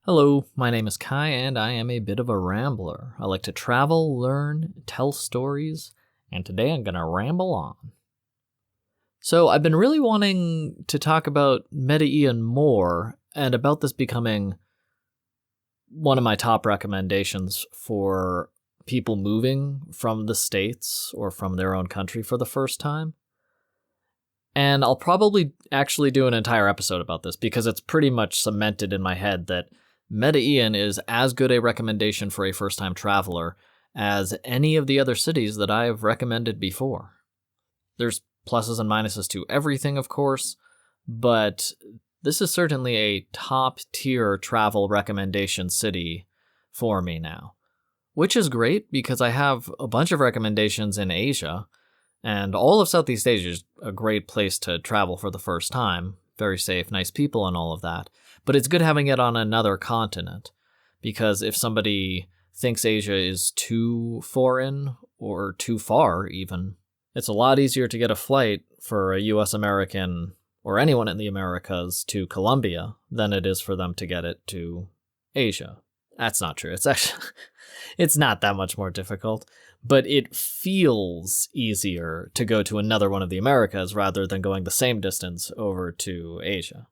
Hello, my name is Kai, and I am a bit of a rambler. I like to travel, learn, tell stories, and today I'm going to ramble on. So, I've been really wanting to talk about Medellin more, and about this becoming one of my top recommendations for people moving from the States or from their own country for the first time. And I'll probably actually do an entire episode about this because it's pretty much cemented in my head that Medellin is as good a recommendation for a first-time traveler as any of the other cities that I've recommended before. There's pluses and minuses to everything, of course, but this is certainly a top-tier travel recommendation city for me now, which is great because I have a bunch of recommendations in Asia, and all of Southeast Asia is a great place to travel for the first time. Very safe, nice people, and all of that. But it's good having it on another continent, because if somebody thinks Asia is too foreign or too far even, it's a lot easier to get a flight for a US American or anyone in the Americas to Colombia than it is for them to get it to Asia. That's not true. It's actually, it's not that much more difficult, but it feels easier to go to another one of the Americas rather than going the same distance over to Asia.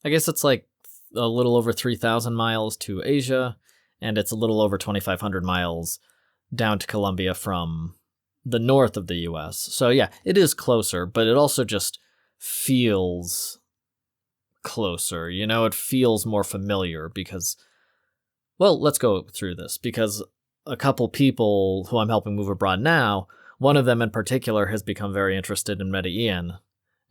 I guess it's like a little over 3,000 miles to Asia, and it's a little over 2,500 miles down to Colombia from the north of the US. So yeah, it is closer, but it also just feels closer. You know, it feels more familiar because, well, let's go through this, because a couple people who I'm helping move abroad now, one of them in particular has become very interested in Medellin,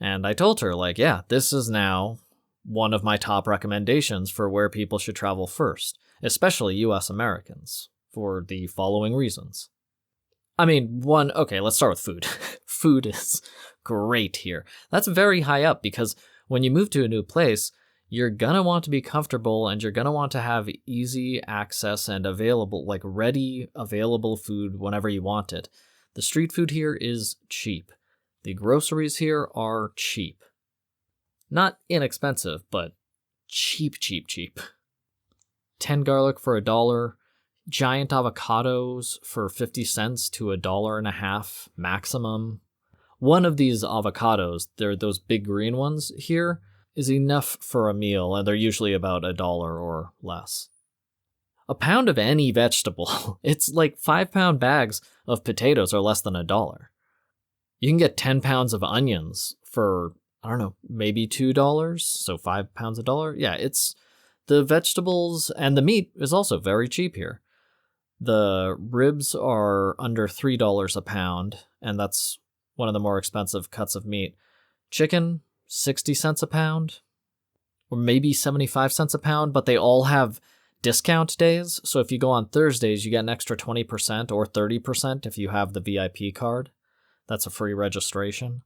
and I told her, like, yeah, this is now one of my top recommendations for where people should travel first, especially US Americans, for the following reasons. I mean, okay, let's start with food. Food is great here. That's very high up because when you move to a new place, you're gonna want to be comfortable and you're gonna want to have easy access and available, like ready, available food whenever you want it. The street food here is cheap. The groceries here are cheap. Not inexpensive, but cheap, cheap, cheap. 10 garlic for $1, giant avocados for 50 cents to $1.50 maximum. One of these avocados, they're those big green ones here, is enough for a meal, and they're usually about $1 or less. A pound of any vegetable, it's like 5-pound bags of potatoes are less than $1. You can get 10 pounds of onions for, I don't know, maybe $2, so 5 pounds $1. Yeah, it's the vegetables, and the meat is also very cheap here. The ribs are under $3 a pound, and that's one of the more expensive cuts of meat. Chicken, 60 cents a pound, or maybe 75 cents a pound, but they all have discount days. So if you go on Thursdays, you get an extra 20% or 30% if you have the VIP card. That's a free registration.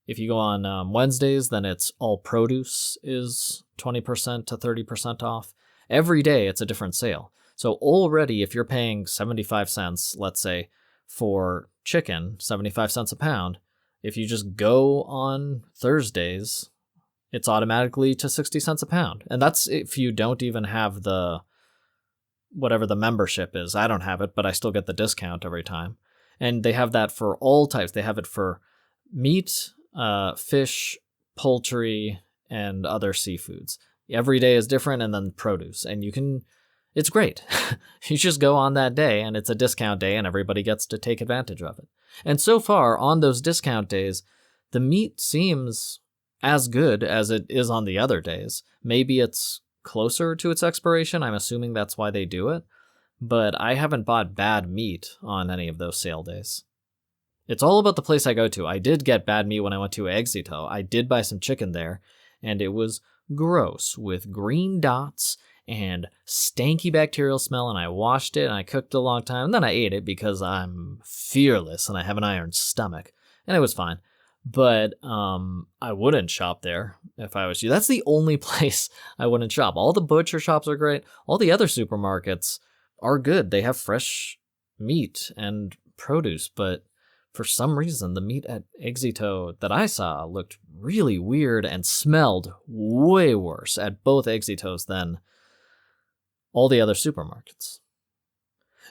If you go on Wednesdays, then it's all produce is 20% to 30% off. Every day it's a different sale. So already if you're paying 75 cents, let's say, for chicken, 75 cents a pound, if you just go on Thursdays, it's automatically to 60 cents a pound. And that's if you don't even have the, whatever the membership is. I don't have it, but I still get the discount every time. And they have that for all types. They have it for meat, fish, poultry, and other seafoods. Every day is different, and then produce. And it's great. You just go on that day, and it's a discount day, and everybody gets to take advantage of it. And so far, on those discount days, the meat seems as good as it is on the other days. Maybe it's closer to its expiration. I'm assuming that's why they do it. But I haven't bought bad meat on any of those sale days. It's all about the place I go to. I did get bad meat when I went to Éxito. I did buy some chicken there, and it was gross with green dots and stanky bacterial smell, and I washed it and I cooked it a long time, and then I ate it because I'm fearless and I have an iron stomach, and it was fine. But I wouldn't shop there if I was you. That's the only place I wouldn't shop. All the butcher shops are great. All the other supermarkets are good. They have fresh meat and produce, but for some reason, the meat at Éxito that I saw looked really weird and smelled way worse at both Éxitos than all the other supermarkets.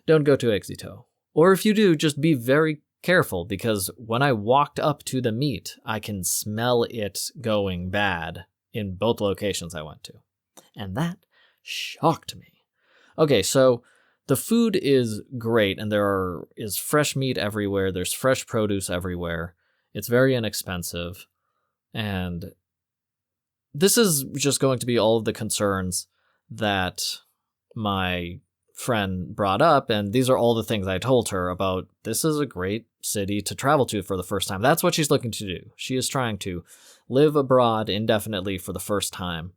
Don't go to Éxito. Or if you do, just be very careful, because when I walked up to the meat, I can smell it going bad in both locations I went to. And that shocked me. Okay, so the food is great, and is fresh meat everywhere. There's fresh produce everywhere. It's very inexpensive. And this is just going to be all of the concerns that my friend brought up, and these are all the things I told her about. This is a great city to travel to for the first time. That's what she's looking to do. She is trying to live abroad indefinitely for the first time.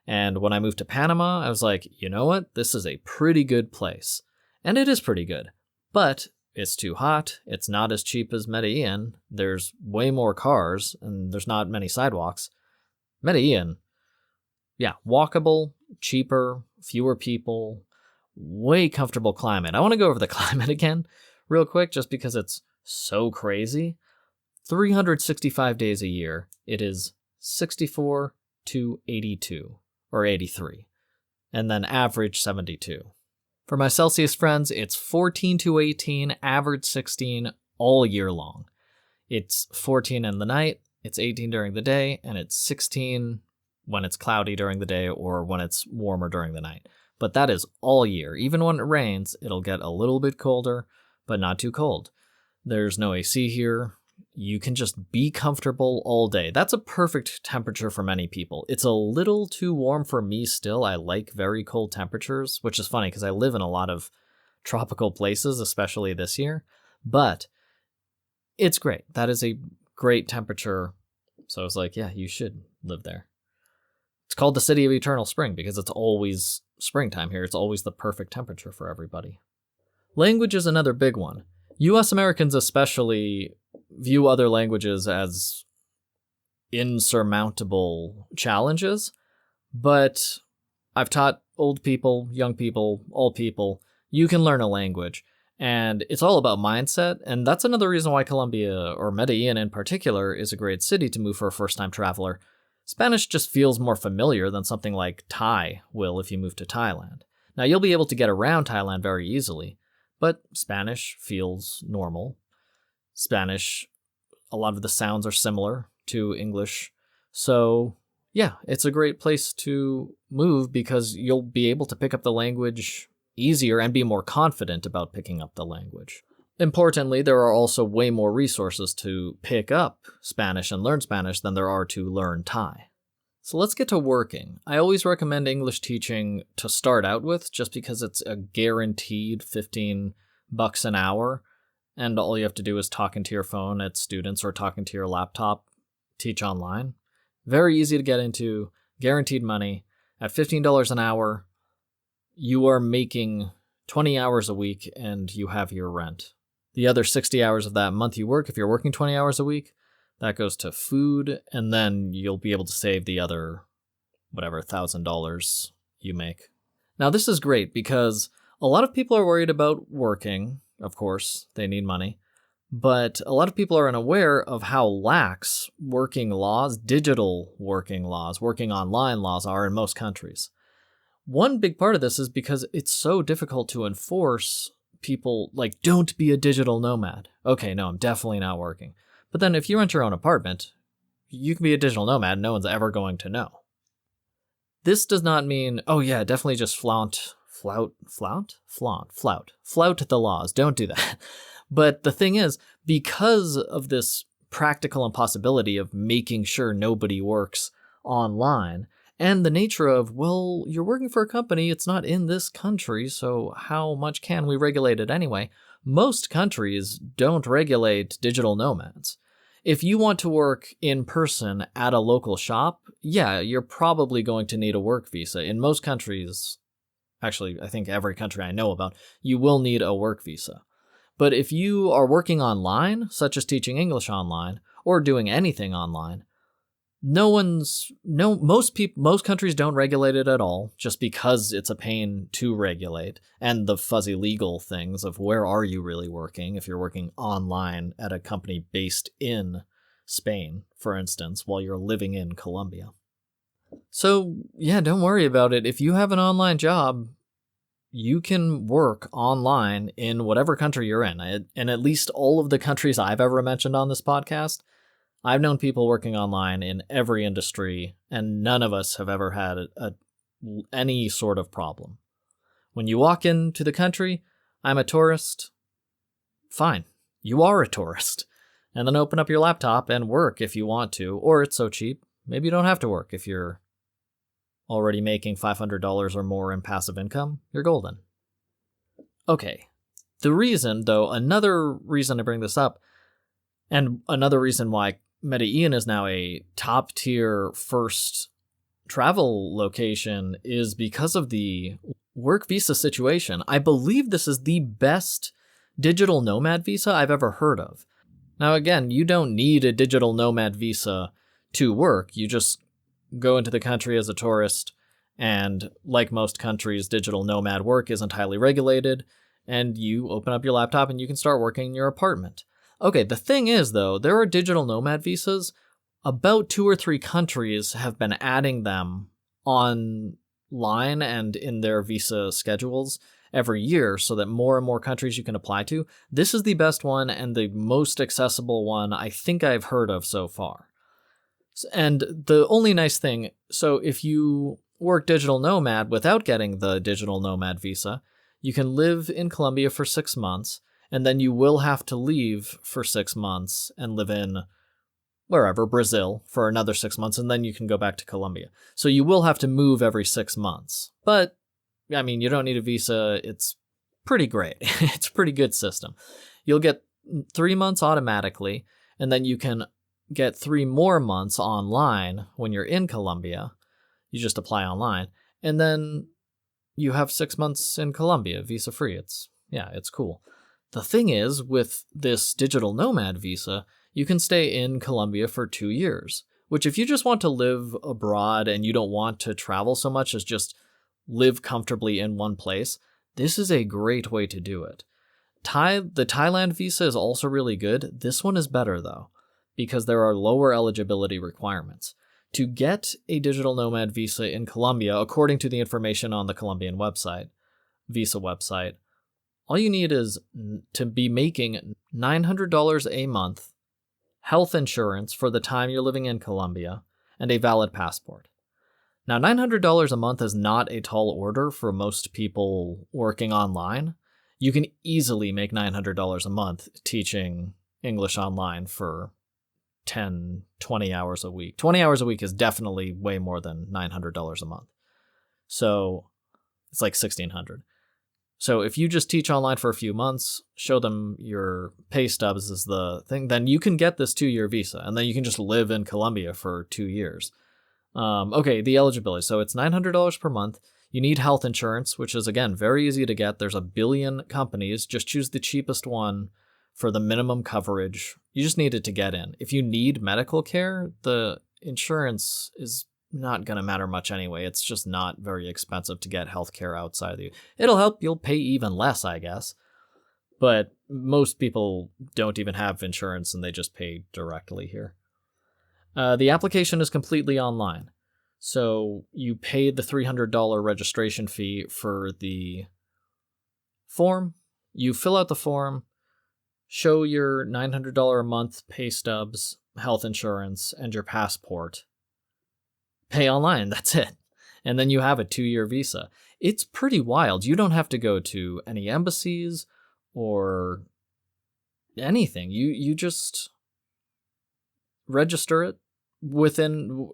And when I moved to Panama, I was like, you know what? This is a pretty good place. And it is pretty good. But it's too hot. It's not as cheap as Medellin. There's way more cars, and there's not many sidewalks. Medellin, yeah, walkable, cheaper, fewer people, way comfortable climate. I want to go over the climate again real quick just because it's so crazy. 365 days a year, it is 64 to 82 or 83, and then average 72. For my Celsius friends, it's 14 to 18, average 16 all year long. It's 14 in the night, it's 18 during the day, and it's 16 when it's cloudy during the day or when it's warmer during the night. But that is all year. Even when it rains, it'll get a little bit colder, but not too cold. There's no AC here. You can just be comfortable all day. That's a perfect temperature for many people. It's a little too warm for me still. I like very cold temperatures, which is funny because I live in a lot of tropical places, especially this year. But it's great. That is a great temperature. So I was like, yeah, you should live there. It's called the City of Eternal Spring because it's always springtime here. It's always the perfect temperature for everybody. Language is another big one. U.S. Americans especially view other languages as insurmountable challenges, but I've taught old people, young people, all people, you can learn a language, and it's all about mindset, and that's another reason why Colombia, or Medellin in particular, is a great city to move for a first-time traveler. Spanish just feels more familiar than something like Thai will if you move to Thailand. Now, you'll be able to get around Thailand very easily, but Spanish feels normal. Spanish, a lot of the sounds are similar to English. So, yeah, it's a great place to move because you'll be able to pick up the language easier and be more confident about picking up the language. Importantly, there are also way more resources to pick up Spanish and learn Spanish than there are to learn Thai. So let's get to working. I always recommend English teaching to start out with just because it's a guaranteed $15 an hour, and all you have to do is talk into your phone at students or talk into your laptop, teach online. Very easy to get into, guaranteed money. At $15 an hour, you are making 20 hours a week and you have your rent. The other 60 hours of that month you work, if you're working 20 hours a week, that goes to food, and then you'll be able to save the other, $1,000 you make. Now, this is great because a lot of people are worried about working. Of course, they need money. But a lot of people are unaware of how lax working laws, digital working laws, working online laws are in most countries. One big part of this is because it's so difficult to enforce people, like, don't be a digital nomad. Okay, no, I'm definitely not working. But then if you rent your own apartment, you can be a digital nomad. No one's ever going to know. This does not mean, oh yeah, definitely just flout the laws. Don't do that. But the thing is, because of this practical impossibility of making sure nobody works online, and the nature of, well, you're working for a company, it's not in this country, so how much can we regulate it anyway? Most countries don't regulate digital nomads. If you want to work in person at a local shop, yeah, you're probably going to need a work visa. In most countries, actually, I think every country I know about, you will need a work visa. But if you are working online, such as teaching English online, or doing anything online, most countries don't regulate it at all, just because it's a pain to regulate, and the fuzzy legal things of where are you really working if you're working online at a company based in Spain, for instance, while you're living in Colombia. So, yeah, don't worry about it. If you have an online job, you can work online in whatever country you're in. In at least all of the countries I've ever mentioned on this podcast, I've known people working online in every industry, and none of us have ever had any sort of problem. When you walk into the country, I'm a tourist. Fine, you are a tourist. And then open up your laptop and work if you want to, or it's so cheap, maybe you don't have to work. If you're already making $500 or more in passive income, you're golden. Okay, the reason, though, another reason to bring this up, and another reason why Medellin is now a top-tier first travel location is because of the work visa situation. I believe this is the best digital nomad visa I've ever heard of. Now, again, you don't need a digital nomad visa to work. You just go into the country as a tourist, and like most countries, digital nomad work isn't highly regulated, and you open up your laptop and you can start working in your apartment. Okay, the thing is, though, there are digital nomad visas. About 2 or 3 countries have been adding them online and in their visa schedules every year so that more and more countries you can apply to. This is the best one and the most accessible one I think I've heard of so far. And the only nice thing, so if you work digital nomad without getting the digital nomad visa, you can live in Colombia for 6 months, and then you will have to leave for 6 months and live in wherever, Brazil, for another 6 months, and then you can go back to Colombia. So you will have to move every 6 months. But, I mean, you don't need a visa. It's pretty great. It's a pretty good system. You'll get 3 months automatically, and then you can get 3 more months online when you're in Colombia. You just apply online, and then you have 6 months in Colombia, visa-free. It's cool. The thing is, with this digital nomad visa, you can stay in Colombia for 2 years, which if you just want to live abroad and you don't want to travel so much as just live comfortably in one place, this is a great way to do it. The Thailand visa is also really good. This one is better, though, because there are lower eligibility requirements. To get a digital nomad visa in Colombia, according to the information on the Colombian visa website, all you need is to be making $900 a month, health insurance for the time you're living in Colombia, and a valid passport. Now, $900 a month is not a tall order for most people working online. You can easily make $900 a month teaching English online for 10, 20 hours a week. 20 hours a week is definitely way more than $900 a month. So it's like $1,600. So if you just teach online for a few months, show them your pay stubs is the thing, then you can get this 2-year visa, and then you can just live in Colombia for 2 years. Okay, the eligibility. So it's $900 per month. You need health insurance, which is, again, very easy to get. There's 1 billion companies. Just choose the cheapest one for the minimum coverage. You just need it to get in. If you need medical care, the insurance is not going to matter much anyway. It's just not very expensive to get healthcare outside of you. It'll help. You'll pay even less, I guess. But most people don't even have insurance and they just pay directly here. The application is completely online. So you pay the $300 registration fee for the form. You fill out the form, show your $900 a month pay stubs, health insurance, and your passport. Pay online, that's it. And then you have a 2-year visa. It's pretty wild. You don't have to go to any embassies or anything. You just register it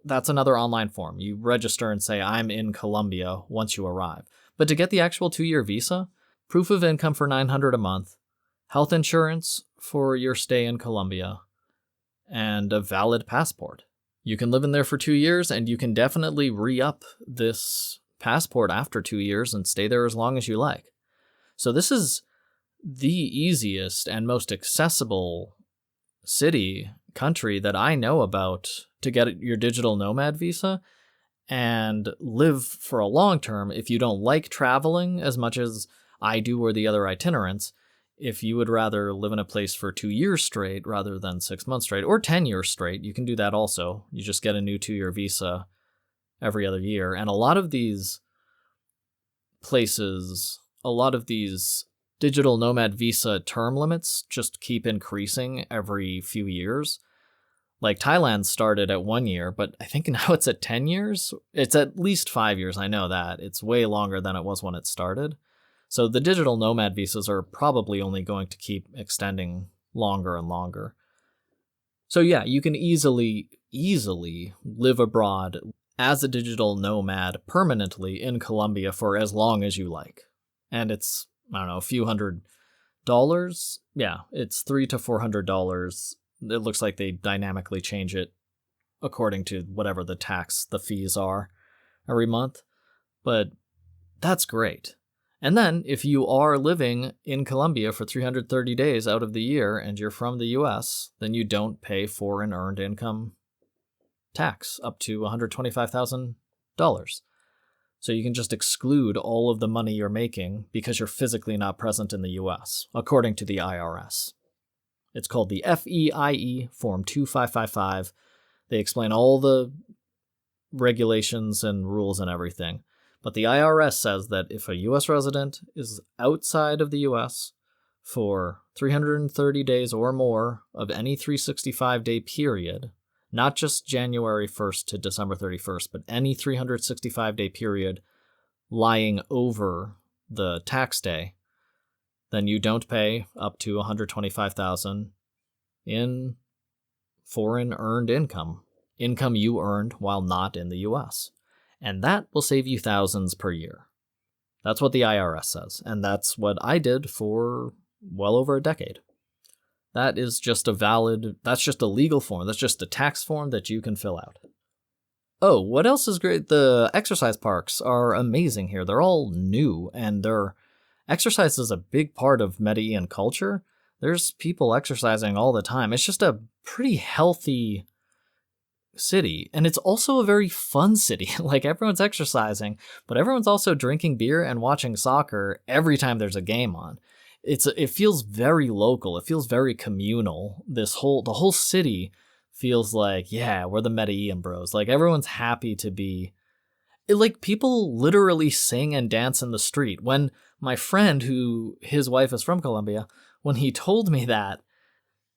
that's another online form. You register and say, I'm in Colombia once you arrive. But to get the actual 2-year visa, proof of income for $900 a month, health insurance for your stay in Colombia, and a valid passport. You can live in there for 2 years, and you can definitely re-up this passport after 2 years and stay there as long as you like. So this is the easiest and most accessible country that I know about to get your digital nomad visa and live for a long term. If you don't like traveling as much as I do or the other itinerants, if you would rather live in a place for 2 years straight rather than 6 months straight, or 10 years straight, you can do that also. You just get a new 2-year visa every other year. And a lot of these places a lot of these digital nomad visa term limits just keep increasing every few years. Like Thailand started at 1 year, but I think now it's at 10 years. It's at least 5 years. I know that. It's way longer than it was when it started. So the digital nomad visas are probably only going to keep extending longer and longer. So yeah, you can easily live abroad as a digital nomad permanently in Colombia for as long as you like. And it's, I don't know, a few $100s. Yeah, it's $300 to $400. It looks like they dynamically change it according to whatever the fees are every month. But that's great. And then if you are living in Colombia for 330 days out of the year and you're from the US, then you don't pay foreign earned income tax up to $125,000. So you can just exclude all of the money you're making because you're physically not present in the US, according to the IRS. It's called the FEIE, Form 2555. They explain all the regulations and rules and everything. But the IRS says that if a U.S. resident is outside of the U.S. for 330 days or more of any 365-day period, not just January 1st to December 31st, but any 365-day period lying over the tax day, then you don't pay up to $125,000 in foreign earned income you earned while not in the U.S. And that will save you thousands per year. That's what the IRS says, and that's what I did for well over a decade. That is just that's just a legal form. That's just a tax form that you can fill out. Oh, what else is great? The exercise parks are amazing here. They're all new, and exercise is a big part of Medellin culture. There's people exercising all the time. It's just a pretty healthy city, and it's also a very fun city. Like, everyone's exercising, but everyone's also drinking beer and watching soccer every time there's a game on. It feels very local. It feels very communal. The whole city feels like, yeah, we're the Medellin bros. Like, everyone's happy to be. Like, people literally sing and dance in the street. When my friend, who his wife is from Colombia, when he told me that,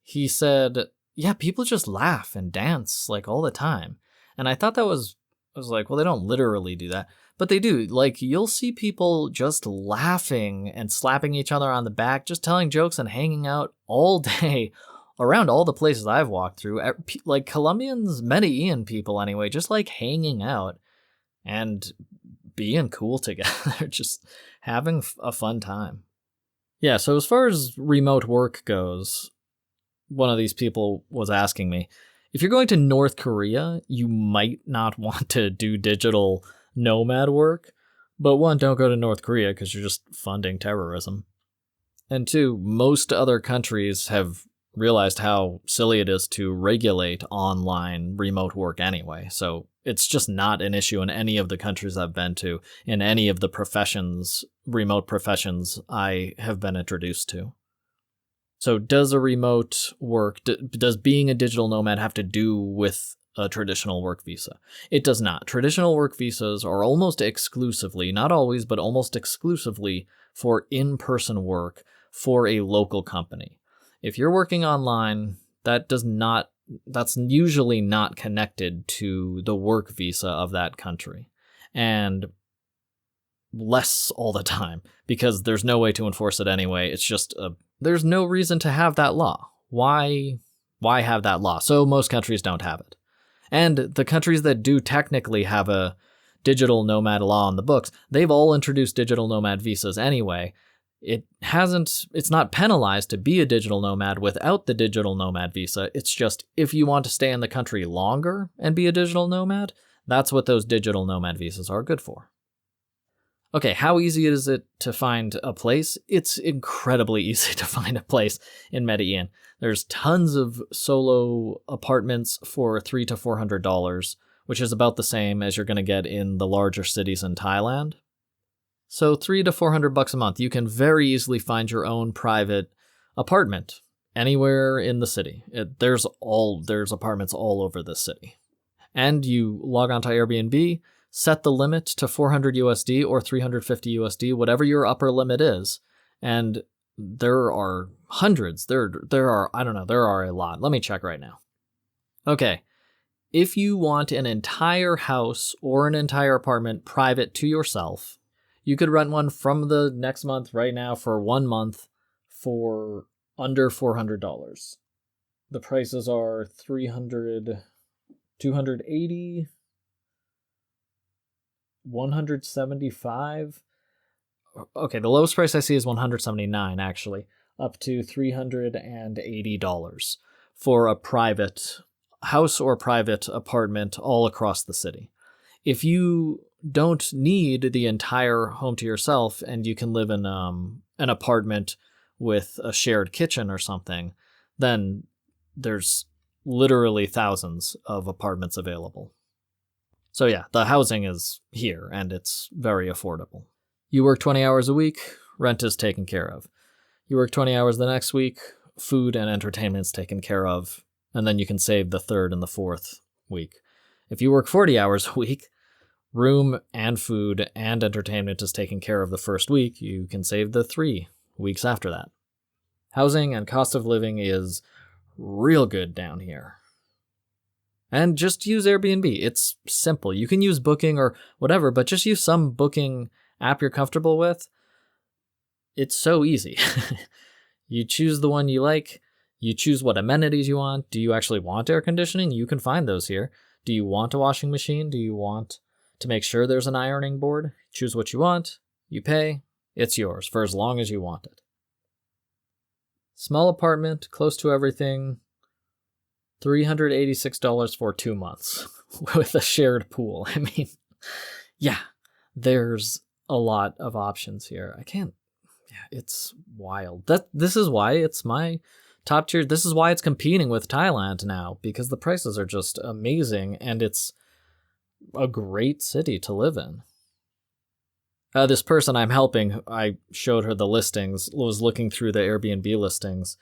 he said, yeah, people just laugh and dance like all the time. And I thought I was like, well, they don't literally do that, but they do. Like, you'll see people just laughing and slapping each other on the back, just telling jokes and hanging out all day around all the places I've walked through. Like, Colombians, Medellin people anyway, just like hanging out and being cool together, just having a fun time. Yeah, so as far as remote work goes, one of these people was asking me, if you're going to North Korea, you might not want to do digital nomad work. But one, don't go to North Korea because you're just funding terrorism. And two, most other countries have realized how silly it is to regulate online remote work anyway. So it's just not an issue in any of the countries I've been to, in any of the remote professions I have been introduced to. So does a remote work, does being a digital nomad have to do with a traditional work visa? It does not. Traditional work visas are almost exclusively, not always, but almost exclusively for in-person work for a local company. If you're working online, that's usually not connected to the work visa of that country. And less all the time, because there's no way to enforce it anyway. It's just there's no reason to have that law. Why have that law? So most countries don't have it. And the countries that do technically have a digital nomad law on the books, they've all introduced digital nomad visas anyway. It's not penalized to be a digital nomad without the digital nomad visa. It's just, if you want to stay in the country longer and be a digital nomad, that's what those digital nomad visas are good for. Okay, how easy is it to find a place? It's incredibly easy to find a place in Medellin. There's tons of solo apartments for $300 to $400, which is about the same as you're going to get in the larger cities in Thailand. So $300 to $400 a month, you can very easily find your own private apartment anywhere in the city. There's apartments all over the city. And you log on to Airbnb, set the limit to 400 USD or 350 USD, whatever your upper limit is. And there are hundreds. There are, I don't know, there are a lot. Let me check right now. Okay. If you want an entire house or an entire apartment private to yourself, you could rent one from the next month right now for 1 month for under $400. The prices are $300, $280, $175. Okay, the lowest price I see is $179 actually, up to $380 for a private house or private apartment all across the city. If you don't need the entire home to yourself and you can live in an apartment with a shared kitchen or something, then there's literally thousands of apartments available. So yeah, the housing is here and it's very affordable. You work 20 hours a week, rent is taken care of. You work 20 hours the next week, food and entertainment is taken care of, and then you can save the third and the fourth week. If you work 40 hours a week, room and food and entertainment is taken care of the first week, you can save the 3 weeks after that. Housing and cost of living is real good down here. And just use Airbnb. It's simple. You can use Booking or whatever, but just use some booking app you're comfortable with. It's so easy. You choose the one you like. You choose what amenities you want. Do you actually want air conditioning? You can find those here. Do you want a washing machine? Do you want to make sure there's an ironing board? Choose what you want. You pay. It's yours for as long as you want it. Small apartment, close to everything. $386 for 2 months with a shared pool. I mean, yeah, there's a lot of options here. It's wild. This is why it's my top tier. This is why it's competing with Thailand now, because the prices are just amazing and it's a great city to live in. This person I'm helping, I showed her the listings, was looking through the Airbnb listings.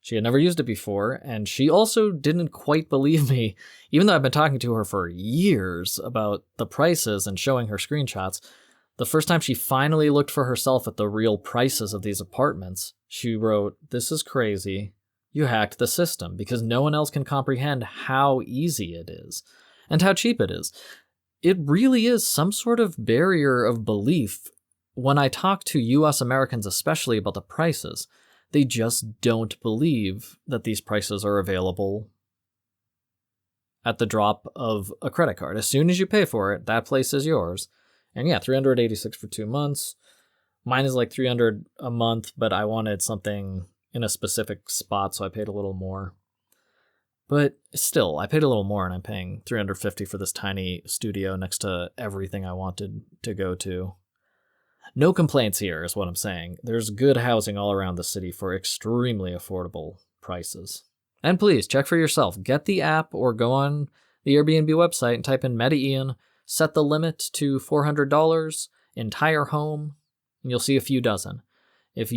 She had never used it before, and she also didn't quite believe me, even though I've been talking to her for years about the prices and showing her screenshots. The first time she finally looked for herself at the real prices of these apartments, she wrote, "This is crazy. You hacked the system," because no one else can comprehend how easy it is and how cheap it is. It really is some sort of barrier of belief. When I talk to US Americans, especially about the prices, they just don't believe that these prices are available at the drop of a credit card. As soon as you pay for it, that place is yours. And yeah, $386 for 2 months. Mine is like $300 a month, but I wanted something in a specific spot, so I paid a little more. But still, I paid a little more, and I'm paying $350 for this tiny studio next to everything I wanted to go to. No complaints here is what I'm saying. There's good housing all around the city for extremely affordable prices. And please, check for yourself. Get the app or go on the Airbnb website and type in Medellin, set the limit to $400, entire home, and you'll see a few dozen. If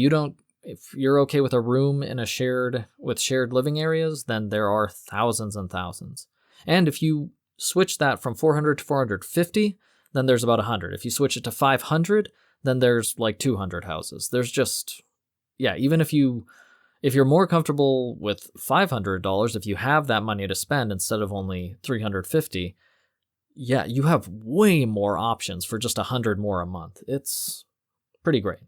you're okay with a room in shared living areas, then there are thousands and thousands. And if you switch that from 400 to 450, then there's about 100. If you switch it to 500, then there's like 200 houses. There's just, yeah, even if you're more comfortable with $500, if you have that money to spend instead of only $350, yeah, you have way more options for just 100 more a month. It's pretty great.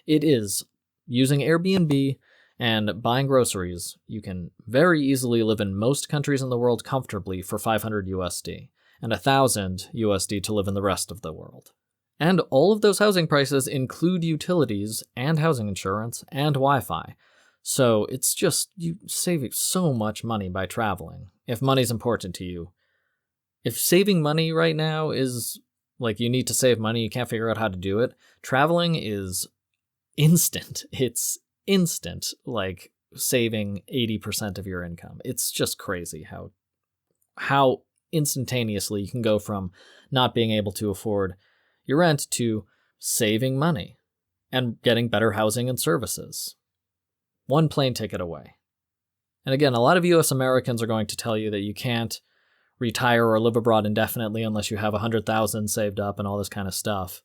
It is. Using Airbnb and buying groceries, you can very easily live in most countries in the world comfortably for 500 USD and 1,000 USD to live in the rest of the world. And all of those housing prices include utilities and housing insurance and Wi-Fi. So it's just, you save so much money by traveling, if money's important to you. If saving money right now is like you need to save money, you can't figure out how to do it, traveling is instant. It's instant, like saving 80% of your income. It's just crazy how instantaneously you can go from not being able to afford your rent to saving money and getting better housing and services. One plane ticket away. And again, a lot of US Americans are going to tell you that you can't retire or live abroad indefinitely unless you have 100,000 saved up and all this kind of stuff.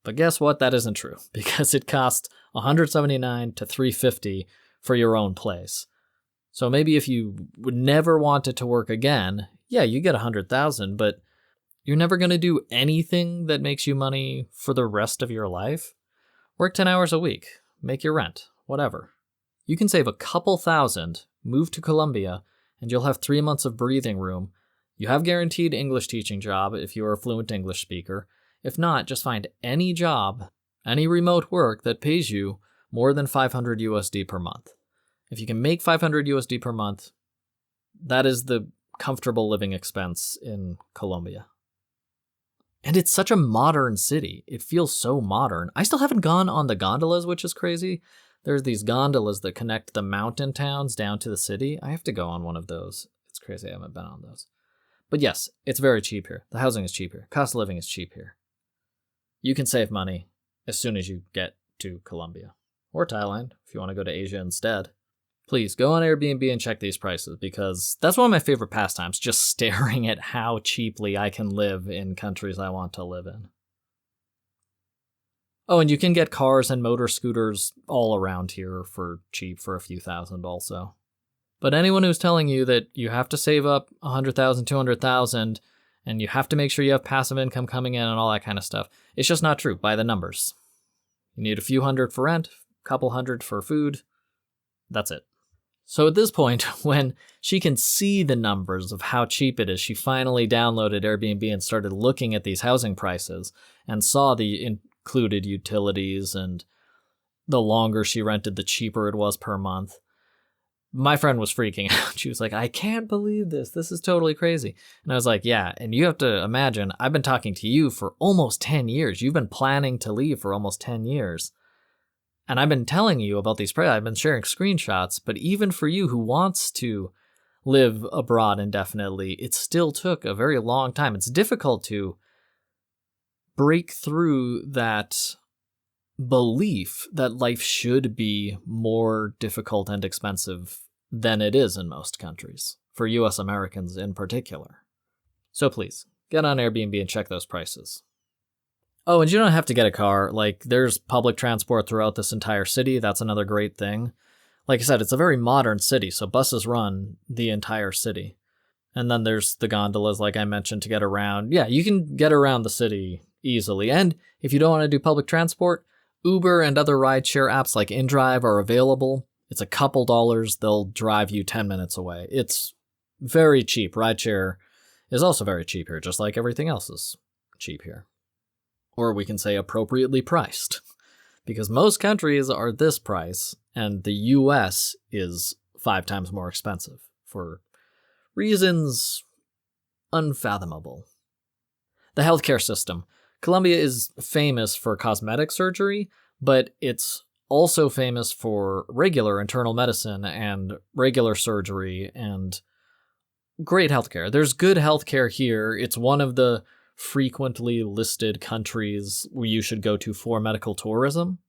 But guess what? That isn't true, because it costs $179 to $350 for your own place. So maybe if you would never wanted to work again, yeah, you get 100,000, but you're never going to do anything that makes you money for the rest of your life. Work 10 hours a week, make your rent, whatever. You can save a couple thousand, move to Colombia, and you'll have 3 months of breathing room. You have guaranteed English teaching job if you're a fluent English speaker. If not, just find any job, any remote work that pays you more than 500 USD per month. If you can make 500 USD per month, that is the comfortable living expense in Colombia. And it's such a modern city. It feels so modern. I still haven't gone on the gondolas, which is crazy. There's these gondolas that connect the mountain towns down to the city. I have to go on one of those. It's crazy I haven't been on those. But yes, it's very cheap here. The housing is cheap here. Cost of living is cheap here. You can save money as soon as you get to Colombia. Or Thailand, if you want to go to Asia instead. Please go on Airbnb and check these prices, because that's one of my favorite pastimes, just staring at how cheaply I can live in countries I want to live in. Oh, and you can get cars and motor scooters all around here for cheap, for a few thousand also. But anyone who's telling you that you have to save up 100,000, 200,000, and you have to make sure you have passive income coming in and all that kind of stuff, it's just not true by the numbers. You need a few hundred for rent, a couple hundred for food. That's it. So at this point, when she can see the numbers of how cheap it is, she finally downloaded Airbnb and started looking at these housing prices and saw the included utilities, and the longer she rented, the cheaper it was per month. My friend was freaking out. She was like, I can't believe this. This is totally crazy. And I was like, yeah, and you have to imagine, I've been talking to you for almost 10 years. You've been planning to leave for almost 10 years. And I've been telling you about these prices. I've been sharing screenshots. But even for you who wants to live abroad indefinitely, it still took a very long time. It's difficult to break through that belief that life should be more difficult and expensive than it is in most countries, for US Americans in particular. So please, get on Airbnb and check those prices. Oh, and you don't have to get a car. Like, there's public transport throughout this entire city. That's another great thing. Like I said, it's a very modern city, so buses run the entire city. And then there's the gondolas, like I mentioned, to get around. Yeah, you can get around the city easily. And if you don't want to do public transport, Uber and other rideshare apps like InDrive are available. It's a couple dollars. They'll drive you 10 minutes away. It's very cheap. Rideshare is also very cheap here, just like everything else is cheap here. Or we can say appropriately priced, because most countries are this price, and the US is 5 times more expensive for reasons unfathomable. The healthcare system. Colombia is famous for cosmetic surgery, but it's also famous for regular internal medicine and regular surgery and great healthcare. There's good healthcare here. It's one of the frequently listed countries where you should go to for medical tourism.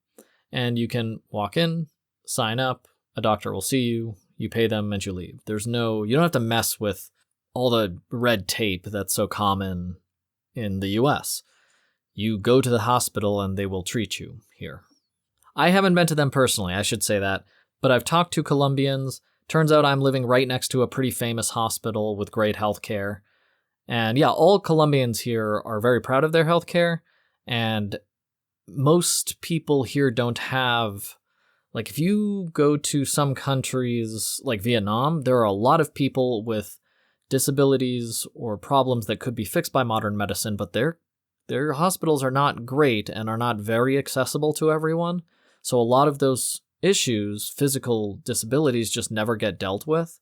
And you can walk in, sign up, a doctor will see you, you pay them, and you leave. You don't have to mess with all the red tape that's so common in the US. You go to the hospital and they will treat you here. I haven't been to them personally, I should say that, but I've talked to Colombians. Turns out I'm living right next to a pretty famous hospital with great healthcare. And yeah, all Colombians here are very proud of their healthcare, and most people here don't have, like, if you go to some countries like Vietnam, there are a lot of people with disabilities or problems that could be fixed by modern medicine, but their hospitals are not great and are not very accessible to everyone. So a lot of those issues, physical disabilities, just never get dealt with.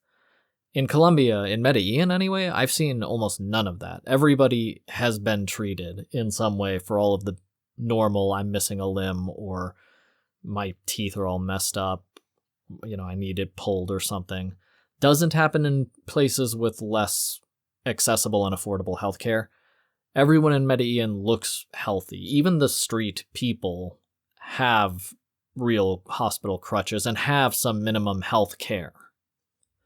In Colombia, in Medellin anyway, I've seen almost none of that. Everybody has been treated in some way for all of the normal, I'm missing a limb, or my teeth are all messed up, I need it pulled or something. Doesn't happen in places with less accessible and affordable healthcare. Everyone in Medellin looks healthy. Even the street people have real hospital crutches and have some minimum health care.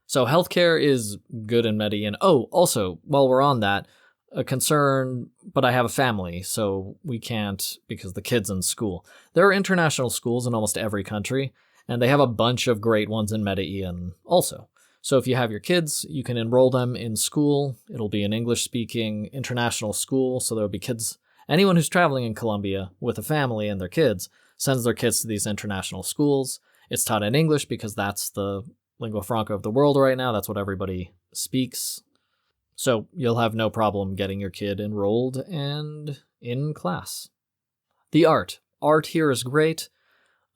So healthcare is good in Medellin. Oh, also, while we're on that, a concern, but I have a family, so we can't because the kid's in school. There are international schools in almost every country, and they have a bunch of great ones in Medellin also. So if you have your kids, you can enroll them in school. It'll be an English-speaking international school, so there'll be kids. Anyone who's traveling in Colombia with a family and their kids sends their kids to these international schools. It's taught in English because that's the lingua franca of the world right now. That's what everybody speaks. So you'll have no problem getting your kid enrolled and in class. The art. Art here is great.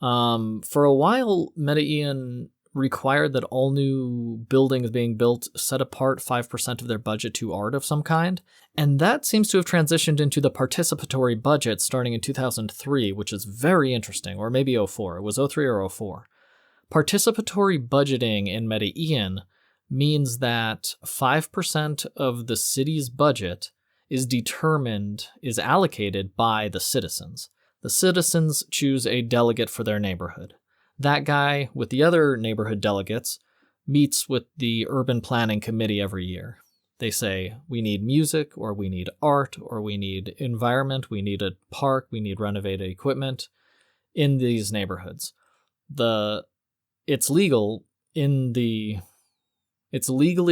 For a while, Medellin required that all new buildings being built set apart 5% of their budget to art of some kind, and that seems to have transitioned into the participatory budget starting in 2003, which is very interesting, or maybe '04. It was '03 or '04. Participatory budgeting in Medellin means that 5% of the city's budget is allocated by the citizens. The citizens choose a delegate for their neighborhood. That guy, with the other neighborhood delegates, meets with the urban planning committee every year. They say, we need music, or we need art, or we need environment, we need a park, we need renovated equipment in these neighborhoods. It's legally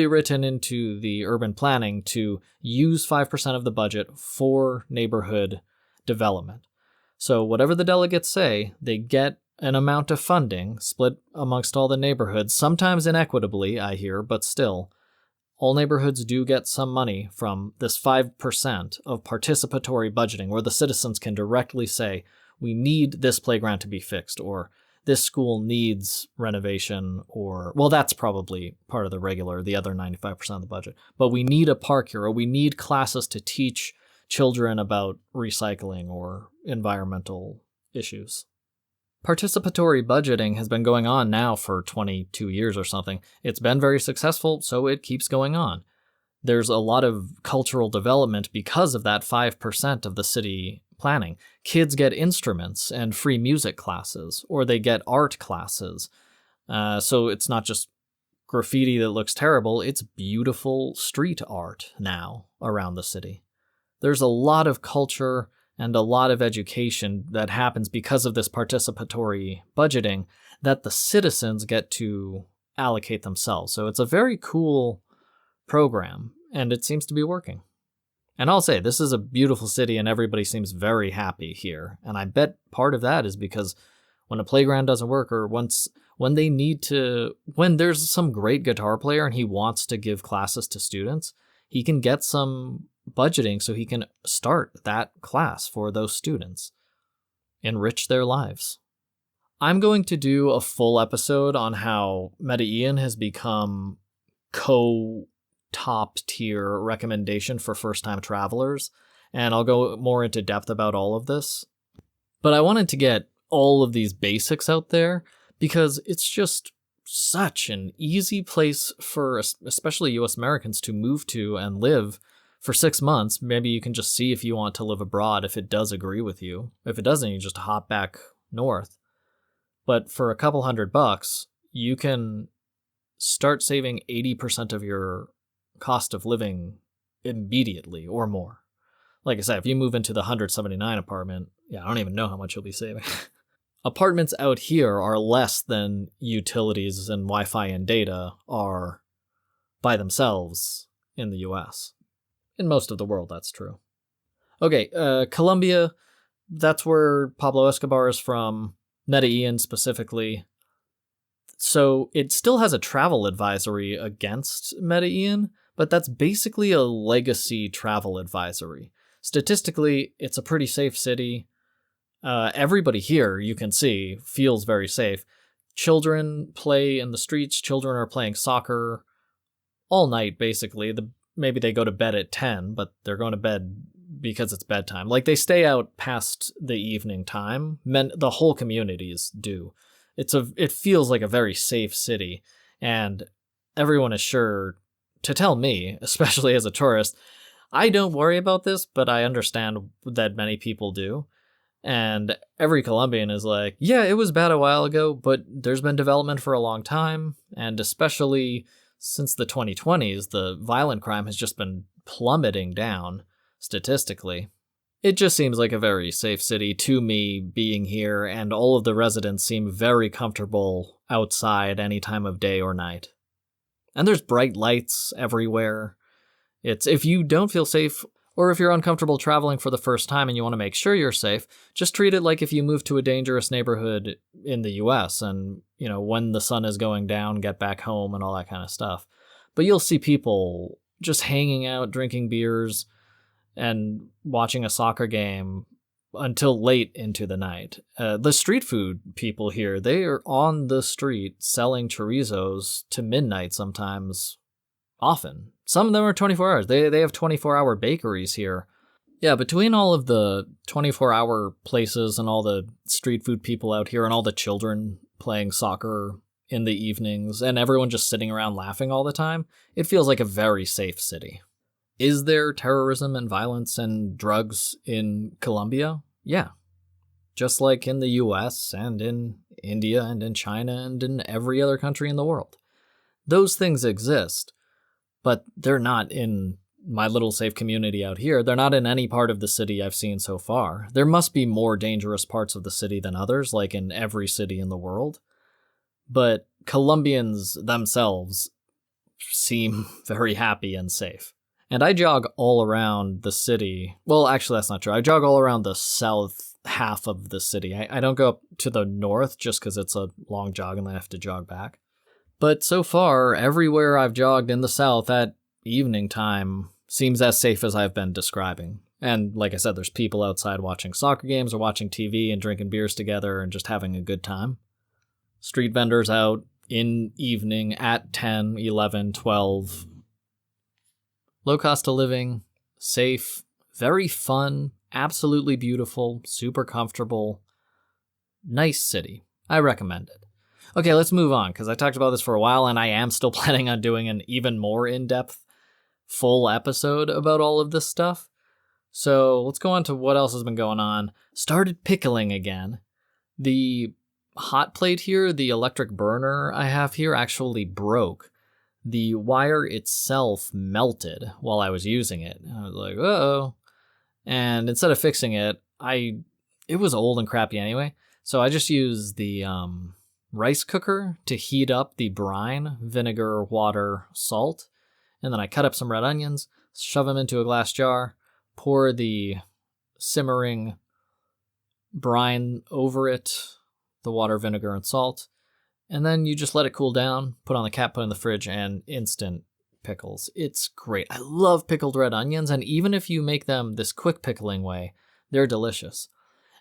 written into the urban planning to use 5% of the budget for neighborhood development. So whatever the delegates say, they get an amount of funding split amongst all the neighborhoods, sometimes inequitably, I hear, but still. All neighborhoods do get some money from this 5% of participatory budgeting, where the citizens can directly say, we need this playground to be fixed, or this school needs renovation, or, well, that's probably part of the other 95% of the budget. But we need a park here, or we need classes to teach children about recycling or environmental issues. Participatory budgeting has been going on now for 22 years or something. It's been very successful, so it keeps going on. There's a lot of cultural development because of that 5% of the city planning. Kids get instruments and free music classes, or they get art classes. So it's not just graffiti that looks terrible, it's beautiful street art now around the city. There's a lot of culture and a lot of education that happens because of this participatory budgeting that the citizens get to allocate themselves. So it's a very cool program, and it seems to be working. And I'll say, this is a beautiful city, and everybody seems very happy here. And I bet part of that is because when a playground doesn't work, or when there's some great guitar player and he wants to give classes to students, he can get some budgeting so he can start that class for those students, enrich their lives. I'm going to do a full episode on how Medellin has become top tier recommendation for first-time travelers, and I'll go more into depth about all of this. But I wanted to get all of these basics out there because it's just such an easy place for especially US Americans to move to and live for 6 months. Maybe you can just see if you want to live abroad, if it does agree with you. If it doesn't, you just hop back north. But for a couple $100, you can start saving 80% of your cost of living immediately or more. Like I said, if you move into the 179 apartment, I don't even know how much you'll be saving. Apartments out here are less than utilities and Wi-Fi and data are by themselves in the US. In most of the world, that's true. Okay, Colombia, that's where Pablo Escobar is from, Medellin specifically. So it still has a travel advisory against Medellin, but that's basically a legacy travel advisory. Statistically, it's a pretty safe city. Everybody here, you can see, feels very safe. Children play in the streets. Children are playing soccer all night, basically. Maybe they go to bed at 10, but they're going to bed because it's bedtime. Like, they stay out past the evening time. The whole communities do. It feels like a very safe city, and everyone is sure to tell me, especially as a tourist, I don't worry about this, but I understand that many people do. And every Colombian is like, yeah, it was bad a while ago, but there's been development for a long time, and especially Since the 2020s, the violent crime has just been plummeting down statistically. It just seems like a very safe city to me being here, and all of the residents seem very comfortable outside any time of day or night. And there's bright lights everywhere. If you don't feel safe, or if you're uncomfortable traveling for the first time and you want to make sure you're safe, just treat it like if you move to a dangerous neighborhood in the US and, when the sun is going down, get back home and all that kind of stuff. But you'll see people just hanging out, drinking beers, and watching a soccer game until late into the night. The street food people here, they are on the street selling chorizos to midnight sometimes, often. Some of them are 24 hours. They have 24-hour bakeries here. Yeah, between all of the 24-hour places and all the street food people out here and all the children playing soccer in the evenings and everyone just sitting around laughing all the time, it feels like a very safe city. Is there terrorism and violence and drugs in Colombia? Yeah. Just like in the US and in India and in China and in every other country in the world. Those things exist, but they're not in my little safe community out here. They're not in any part of the city I've seen so far. There must be more dangerous parts of the city than others, like in every city in the world. But Colombians themselves seem very happy and safe. And I jog all around the city. Well, actually, that's not true. I jog all around the south half of the city. I don't go up to the north just because it's a long jog and then I have to jog back. But so far, everywhere I've jogged in the south at evening time seems as safe as I've been describing. And like I said, there's people outside watching soccer games or watching TV and drinking beers together and just having a good time. Street vendors out in evening at 10, 11, 12. Low cost of living, safe, very fun, absolutely beautiful, super comfortable, nice city. I recommend it. Okay, let's move on, because I talked about this for a while, and I am still planning on doing an even more in-depth, full episode about all of this stuff. So let's go on to what else has been going on. Started pickling again. The hot plate here, the electric burner I have here, actually broke. The wire itself melted while I was using it. I was like, uh-oh. And instead of fixing it, it was old and crappy anyway, so I just used the rice cooker to heat up the brine, vinegar, water, salt, and then I cut up some red onions, shove them into a glass jar, pour the simmering brine over it, the water, vinegar, and salt, and then you just let it cool down, put on the cap, put in the fridge, and instant pickles. It's great. I love pickled red onions, and even if you make them this quick pickling way, they're delicious.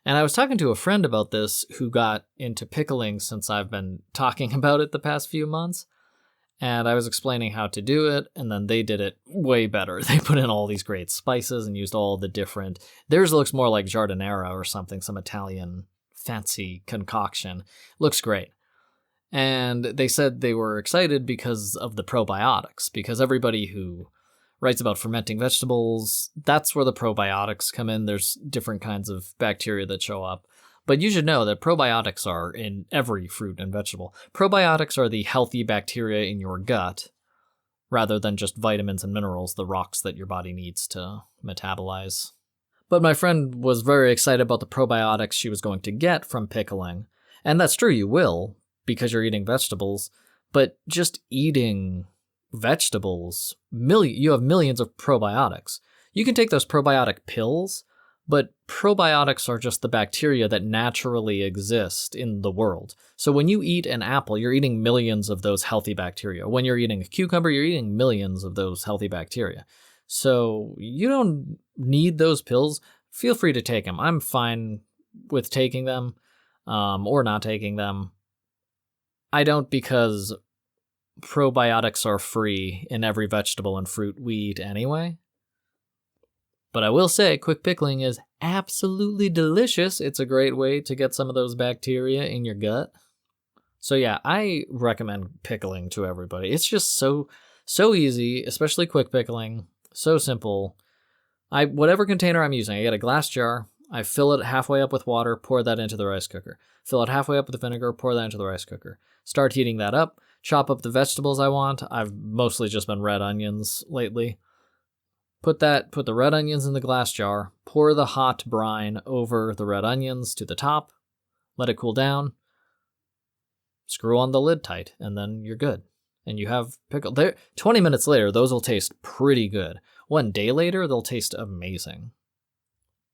And I was talking to a friend about this who got into pickling since I've been talking about it the past few months, and I was explaining how to do it, and then they did it way better. They put in all these great spices and used all the different... Theirs looks more like giardiniera or something, some Italian fancy concoction. Looks great. And they said they were excited because of the probiotics, because everybody who writes about fermenting vegetables, that's where the probiotics come in. There's different kinds of bacteria that show up. But you should know that probiotics are in every fruit and vegetable. Probiotics are the healthy bacteria in your gut, rather than just vitamins and minerals, the rocks that your body needs to metabolize. But my friend was very excited about the probiotics she was going to get from pickling. And that's true, you will, because you're eating vegetables, but just eating vegetables, you have millions of probiotics. You can take those probiotic pills, but probiotics are just the bacteria that naturally exist in the world. So when you eat an apple, you're eating millions of those healthy bacteria. When you're eating a cucumber, you're eating millions of those healthy bacteria. So you don't need those pills. Feel free to take them. I'm fine with taking them or not taking them. I don't, because probiotics are free in every vegetable and fruit we eat anyway. But I will say, quick pickling is absolutely delicious. It's a great way to get some of those bacteria in your gut. So yeah, I recommend pickling to everybody. It's just so easy, especially quick pickling. So simple. Whatever container I'm using, I get a glass jar. I fill it halfway up with water, pour that into the rice cooker. Fill it halfway up with vinegar, pour that into the rice cooker. Start heating that up. chop up the vegetables I want. I've mostly just been red onions lately. Put the red onions in the glass jar, pour the hot brine over the red onions to the top, let it cool down, screw on the lid tight, and then you're good. And you have pickle. 20 minutes later, those will taste pretty good. 1 day later, they'll taste amazing.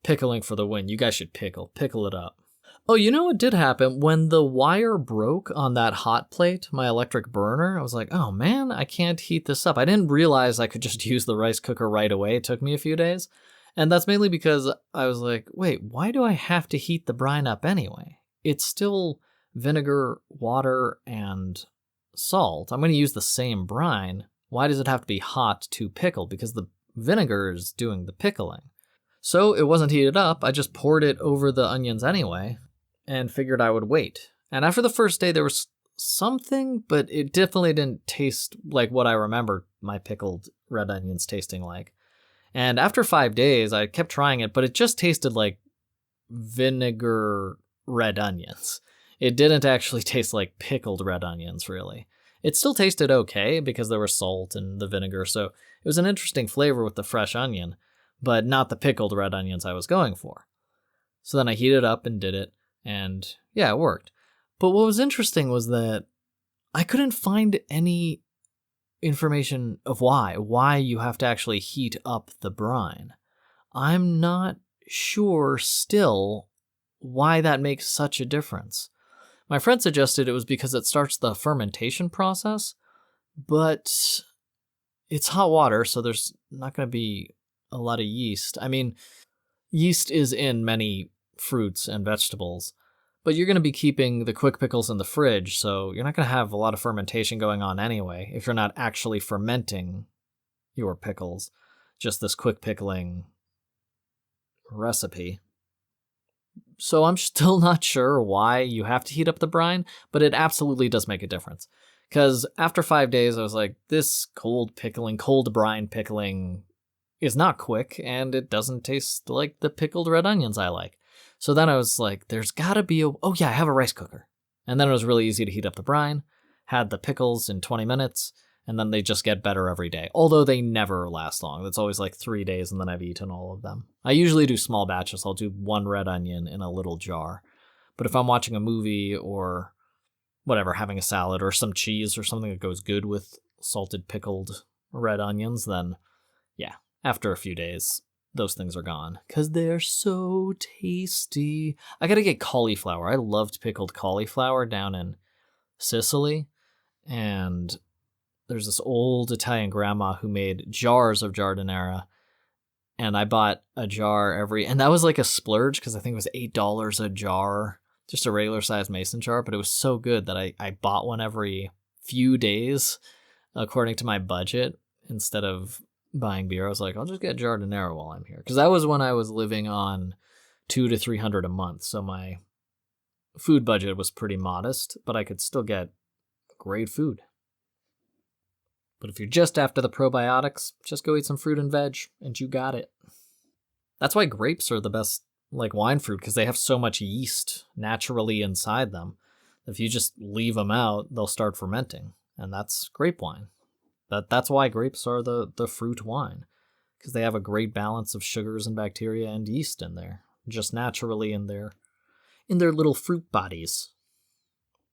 Pickling for the win. You guys should pickle it up. Oh, you know what did happen? When the wire broke on that hot plate, my electric burner, I was like, oh man, I can't heat this up. I didn't realize I could just use the rice cooker right away. It took me a few days. And that's mainly because I was like, wait, why do I have to heat the brine up anyway? It's still vinegar, water, and salt. I'm going to use the same brine. Why does it have to be hot to pickle? Because the vinegar is doing the pickling. So it wasn't heated up. I just poured it over the onions anyway and figured I would wait. And after the first day, there was something, but it definitely didn't taste like what I remember my pickled red onions tasting like. And after 5 days, I kept trying it, but it just tasted like vinegar red onions. It didn't actually taste like pickled red onions, really. It still tasted okay because there was salt and the vinegar, so it was an interesting flavor with the fresh onion, but not the pickled red onions I was going for. So then I heated up and did it, and yeah, it worked. But what was interesting was that I couldn't find any information of why you have to actually heat up the brine. I'm not sure still why that makes such a difference. My friend suggested it was because it starts the fermentation process, but it's hot water, so there's not going to be a lot of yeast. I mean, yeast is in many fruits and vegetables, but you're going to be keeping the quick pickles in the fridge, so you're not going to have a lot of fermentation going on anyway if you're not actually fermenting your pickles. Just this quick pickling recipe. So I'm still not sure why you have to heat up the brine, but it absolutely does make a difference. Because after 5 days, I was like, this cold brine pickling is not quick, and it doesn't taste like the pickled red onions I like. So then I was like, there's gotta be oh yeah, I have a rice cooker. And then it was really easy to heat up the brine, had the pickles in 20 minutes, and then they just get better every day. Although they never last long. It's always like 3 days and then I've eaten all of them. I usually do small batches. I'll do 1 red onion in a little jar. But if I'm watching a movie or whatever, having a salad or some cheese or something that goes good with salted pickled red onions, then yeah, after a few days, those things are gone. Because they're so tasty. I gotta get cauliflower. I loved pickled cauliflower down in Sicily. And there's this old Italian grandma who made jars of giardiniera, and I bought a jar and that was like a splurge because I think it was $8 a jar, just a regular sized mason jar, but it was so good that I bought one every few days according to my budget. Instead of buying beer, I was like, I'll just get giardiniera while I'm here, because that was when I was living on $200 to $300 a month, so my food budget was pretty modest, but I could still get great food. But if you're just after the probiotics, just go eat some fruit and veg, and you got it. That's why grapes are the best wine fruit, because they have so much yeast naturally inside them. If you just leave them out, they'll start fermenting, and that's grape wine. That's why grapes are the fruit wine, because they have a great balance of sugars and bacteria and yeast in there, just naturally in their little fruit bodies.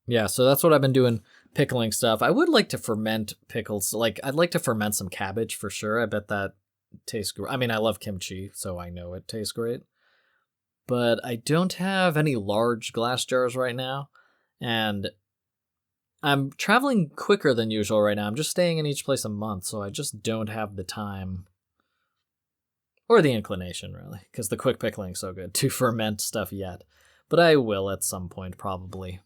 Yeah, so that's what I've been doing, pickling stuff. I would like to ferment pickles. I'd like to ferment some cabbage for sure. I bet that tastes great. I mean, I love kimchi, so I know it tastes great. But I don't have any large glass jars right now, and I'm traveling quicker than usual right now. I'm just staying in each place a month, so I just don't have the time or the inclination, really, because the quick pickling is so good, to ferment stuff yet. But I will at some point, probably.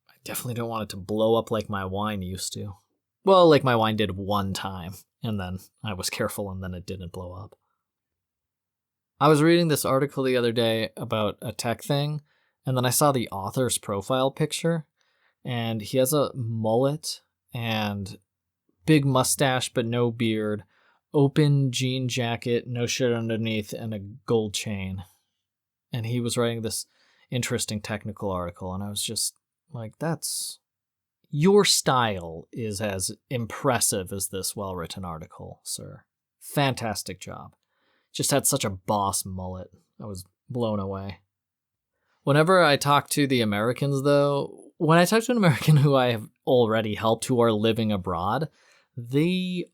I definitely don't want it to blow up like my wine used to. Well, like my wine did one time, and then I was careful, and then it didn't blow up. I was reading this article the other day about a tech thing, and then I saw the author's profile picture, and he has a mullet and big mustache but no beard, open jean jacket, no shirt underneath, and a gold chain. And he was writing this interesting technical article, and I was just like, that's Your style is as impressive as this well-written article, sir. Fantastic job. Just had such a boss mullet. I was blown away. Whenever I talk to the Americans, though, when I talk to an American who I have already helped who are living abroad, they're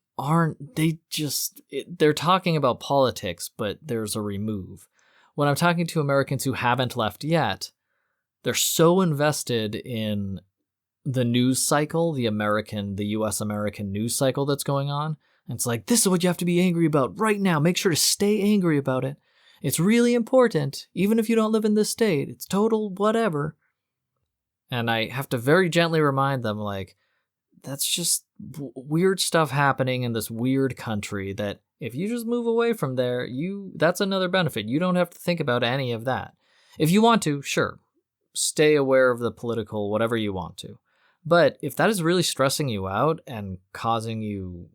talking about politics, but there's a remove. When I'm talking to Americans who haven't left yet, they're so invested in the news cycle, the US American news cycle that's going on. And it's like, this is what you have to be angry about right now. Make sure to stay angry about it. It's really important, even if you don't live in this state. It's total whatever. And I have to very gently remind them, like, that's just weird stuff happening in this weird country that if you just move away from there, that's another benefit. You don't have to think about any of that. If you want to, sure, stay aware of the political whatever you want to. But if that is really stressing you out and causing you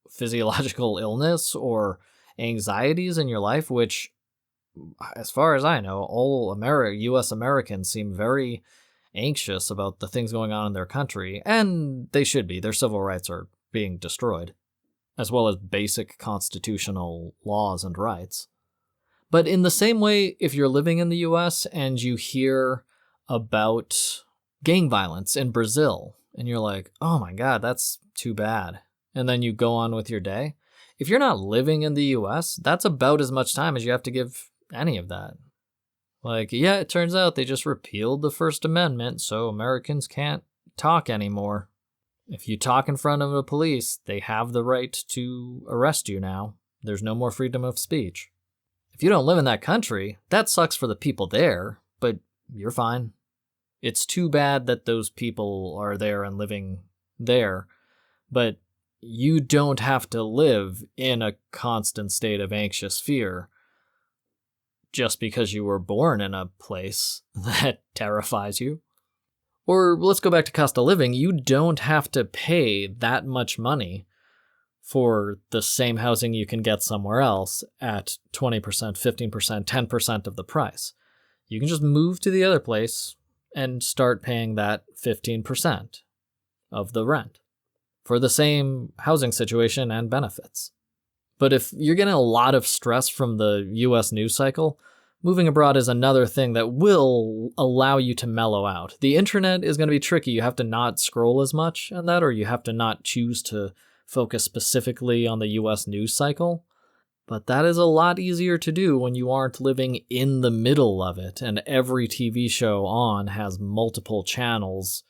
physiological illness or anxieties in your life, which, as far as I know, all US Americans seem very anxious about the things going on in their country, and they should be. Their civil rights are being destroyed, as well as basic constitutional laws and rights. But in the same way, if you're living in the US and you hear about gang violence in Brazil, and you're like, oh my God, that's too bad, and then you go on with your day, if you're not living in the US, that's about as much time as you have to give any of that. Like, yeah, it turns out they just repealed the First Amendment, so Americans can't talk anymore. If you talk in front of the police, they have the right to arrest you now. There's no more freedom of speech. If you don't live in that country, that sucks for the people there, but you're fine. It's too bad that those people are there and living there, but you don't have to live in a constant state of anxious fear just because you were born in a place that terrifies you. Or let's go back to cost of living. You don't have to pay that much money for the same housing you can get somewhere else at 20%, 15%, 10% of the price. You can just move to the other place and start paying that 15% of the rent for the same housing situation and benefits. But if you're getting a lot of stress from the US news cycle, moving abroad is another thing that will allow you to mellow out. The internet is going to be tricky. You have to not scroll as much on that, or you have to not choose to focus specifically on the US news cycle. But that is a lot easier to do when you aren't living in the middle of it, and every TV show on has multiple channels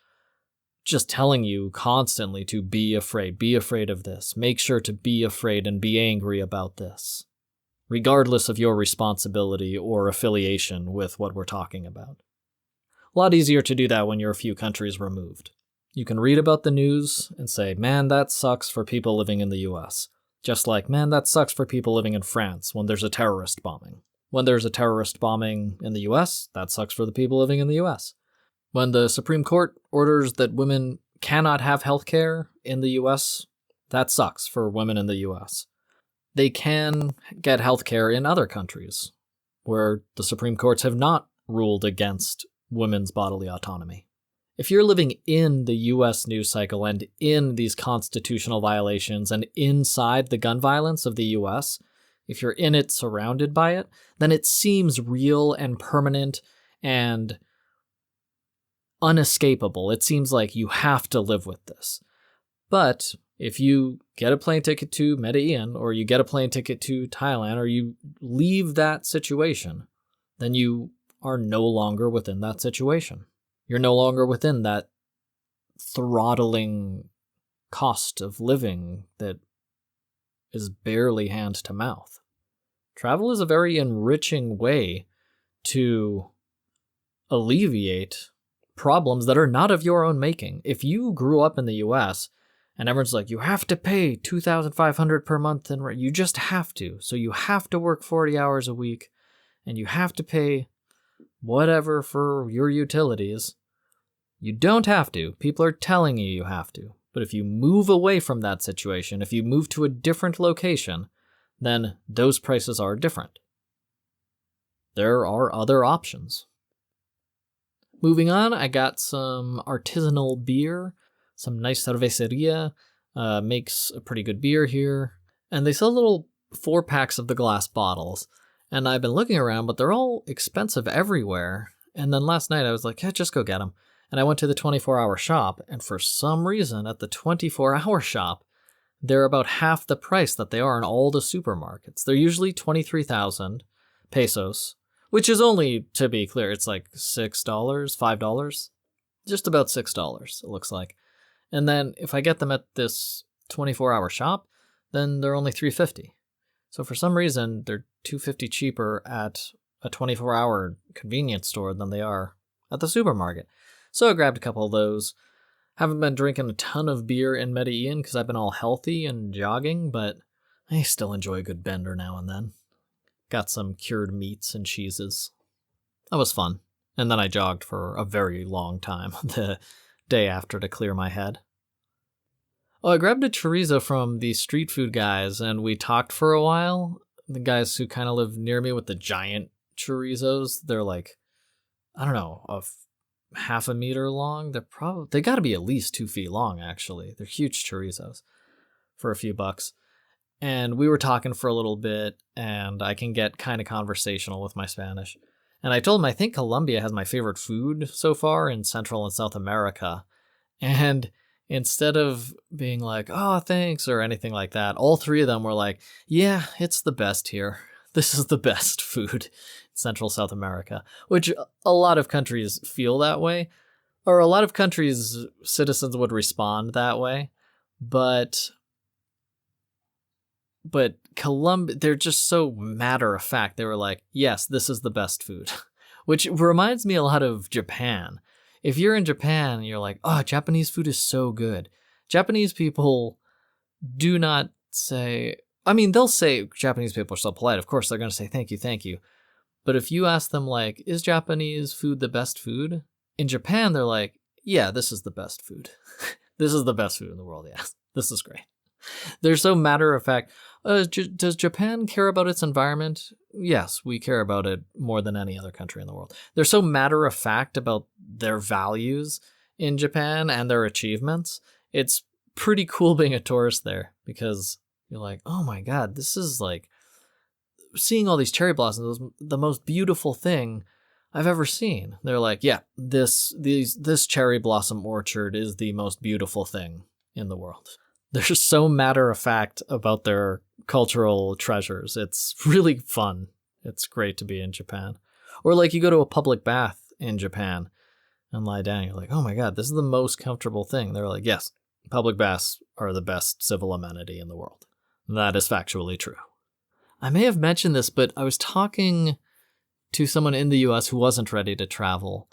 just telling you constantly to be afraid of this. Make sure to be afraid and be angry about this, regardless of your responsibility or affiliation with what we're talking about. A lot easier to do that when you're a few countries removed. You can read about the news and say, man, that sucks for people living in the US. Just like, man, that sucks for people living in France when there's a terrorist bombing. When there's a terrorist bombing in the US, that sucks for the people living in the US. When the Supreme Court orders that women cannot have health care in the US, that sucks for women in the US. They can get health care in other countries where the Supreme Courts have not ruled against women's bodily autonomy. If you're living in the US news cycle and in these constitutional violations and inside the gun violence of the US, if you're in it, surrounded by it, then it seems real and permanent and unescapable. It seems like you have to live with this. But if you get a plane ticket to Medellin, or you get a plane ticket to Thailand, or you leave that situation, then you are no longer within that situation. You're no longer within that throttling cost of living that is barely hand to mouth. Travel is a very enriching way to alleviate problems that are not of your own making. If you grew up in the US and everyone's like, you have to pay $2,500 per month in rent, you just have to. So you have to work 40 hours a week and you have to pay whatever for your utilities. You don't have to. People are telling you you have to. But if you move away from that situation, if you move to a different location, then those prices are different. There are other options. Moving on, I got some artisanal beer, some nice cerveceria, makes a pretty good beer here. And they sell little 4-packs of the glass bottles. And I've been looking around, but they're all expensive everywhere. And then last night I was like, yeah, just go get them. And I went to the 24-hour shop, and for some reason at the 24-hour shop, they're about half the price that they are in all the supermarkets. They're usually 23,000 pesos, which is only, to be clear, it's like $6, $5, just about $6, it looks like. And then if I get them at this 24-hour shop, then they're only $3.50. So for some reason, they're $2.50 cheaper at a 24-hour convenience store than they are at the supermarket. So I grabbed a couple of those. Haven't been drinking a ton of beer in Medellin because I've been all healthy and jogging, but I still enjoy a good bender now and then. Got some cured meats and cheeses. That was fun. And then I jogged for a very long time the day after to clear my head. Oh, I grabbed a chorizo from the street food guys, and we talked for a while. The guys who kind of live near me with the giant chorizos, they're like, I don't know, half a meter long. They got to be at least 2 feet long, actually. They're huge chorizos for a few bucks. And we were talking for a little bit, and I can get kind of conversational with my Spanish. And I told him I think Colombia has my favorite food so far in Central and South America. And instead of being like, oh, thanks, or anything like that, all three of them were like, yeah, it's the best here. This is the best food in Central South America, which a lot of countries feel that way, or a lot of countries' citizens would respond that way. But Colombia, they're just so matter of fact. They were like, yes, this is the best food, which reminds me a lot of Japan. If you're in Japan, you're like, oh, Japanese food is so good. Japanese people do not say, I mean, they'll say Japanese people are so polite. Of course, they're going to say, thank you, thank you. But if you ask them, like, is Japanese food the best food? In Japan, they're like, yeah, this is the best food. This is the best food in the world, yes. This is great. They're so matter of fact. Does Japan care about its environment? Yes, we care about it more than any other country in the world. They're so matter of fact about their values in Japan and their achievements. It's pretty cool being a tourist there because you're like, oh my God, this is like seeing all these cherry blossoms, the most beautiful thing I've ever seen. They're like, yeah, this cherry blossom orchard is the most beautiful thing in the world. They're just so matter of fact about their cultural treasures. It's really fun. It's great to be in Japan. Or like you go to a public bath in Japan and lie down. You're like, oh my God, this is the most comfortable thing. They're like, yes, public baths are the best civil amenity in the world. That is factually true. I may have mentioned this, but I was talking to someone in the US who wasn't ready to travel.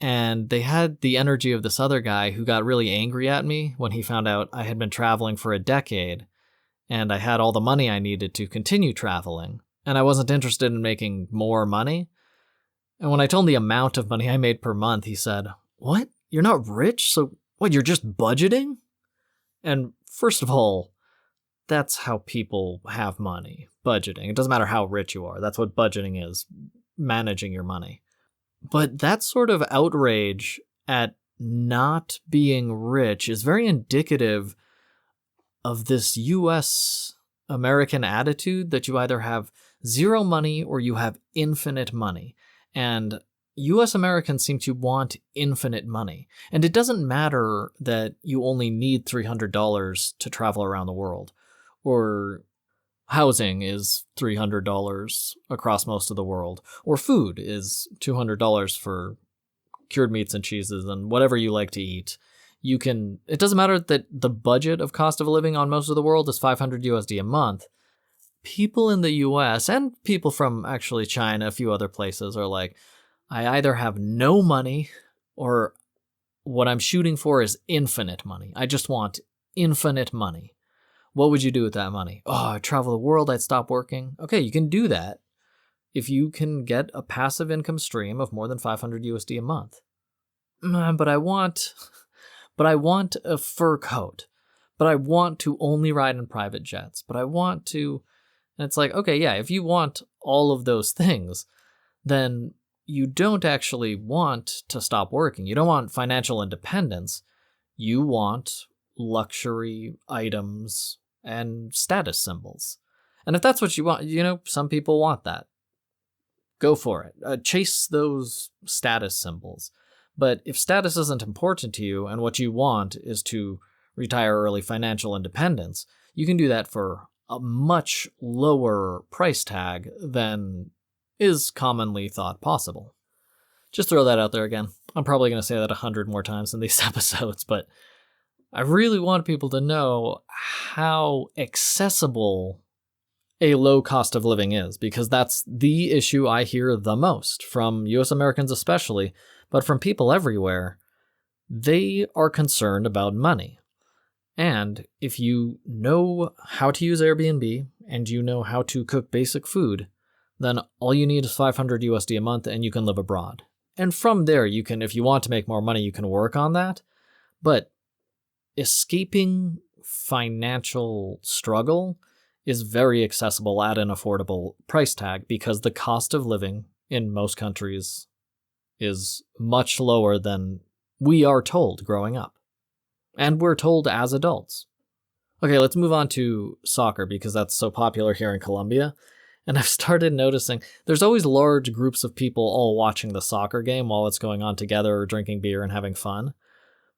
And they had the energy of this other guy who got really angry at me when he found out I had been traveling for a decade and I had all the money I needed to continue traveling. And I wasn't interested in making more money. And when I told him the amount of money I made per month, he said, what? You're not rich? So what, you're just budgeting? And first of all, that's how people have money, budgeting. It doesn't matter how rich you are. That's what budgeting is, managing your money. But that sort of outrage at not being rich is very indicative of this US American attitude that you either have zero money or you have infinite money. And US Americans seem to want infinite money. And it doesn't matter that you only need $300 to travel around the world, or housing is $300 across most of the world, or food is $200 for cured meats and cheeses and whatever you like to eat. It doesn't matter that the budget of cost of living on most of the world is 500 USD a month. People in the US and people from actually China, a few other places, are like, I either have no money or what I'm shooting for is infinite money. I just want infinite money. What would you do with that money? Oh, I'd travel the world, I'd stop working. Okay, you can do that if you can get a passive income stream of more than 500 USD a month. But I want a fur coat. But I want to only ride in private jets. But I want to... And it's like, okay, yeah, if you want all of those things, then you don't actually want to stop working. You don't want financial independence. You want luxury items and status symbols. And if that's what you want, some people want that. Go for it. Chase those status symbols. But if status isn't important to you and what you want is to retire early financial independence, you can do that for a much lower price tag than is commonly thought possible. Just throw that out there again. I'm probably going to say that 100 more times in these episodes, but I really want people to know how accessible a low cost of living is, because that's the issue I hear the most from US Americans especially, but from people everywhere. They are concerned about money. And if you know how to use Airbnb and you know how to cook basic food, then all you need is 500 USD a month and you can live abroad. And from there, you can, if you want to make more money, you can work on that. But escaping financial struggle is very accessible at an affordable price tag because the cost of living in most countries is much lower than we are told growing up. And we're told as adults. Okay, let's move on to soccer because that's so popular here in Colombia. And I've started noticing there's always large groups of people all watching the soccer game while it's going on together or drinking beer and having fun.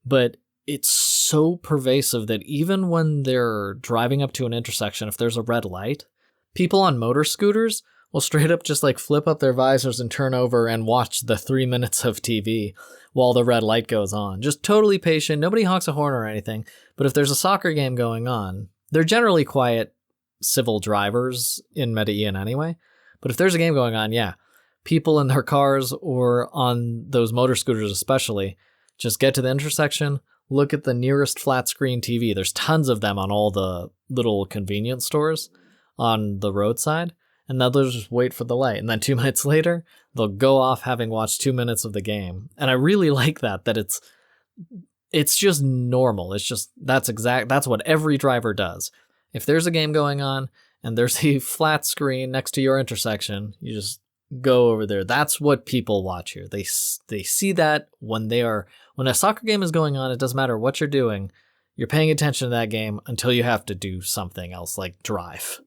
But it's so pervasive that even when they're driving up to an intersection, if there's a red light, people on motor scooters will straight up just flip up their visors and turn over and watch the 3 minutes of TV while the red light goes on. Just totally patient. Nobody honks a horn or anything. But if there's a soccer game going on, they're generally quiet civil drivers in Medellin anyway. But if there's a game going on, yeah, people in their cars or on those motor scooters especially, just get to the intersection, look at the nearest flat screen TV. There's tons of them on all the little convenience stores on the roadside. And then they'll just wait for the light. And then 2 minutes later, they'll go off having watched 2 minutes of the game. And I really like that it's just normal. It's just, that's what every driver does. If there's a game going on and there's a flat screen next to your intersection, you just go over there. That's what people watch here. They see that when a soccer game is going on, it doesn't matter what you're doing. You're paying attention to that game until you have to do something else like drive.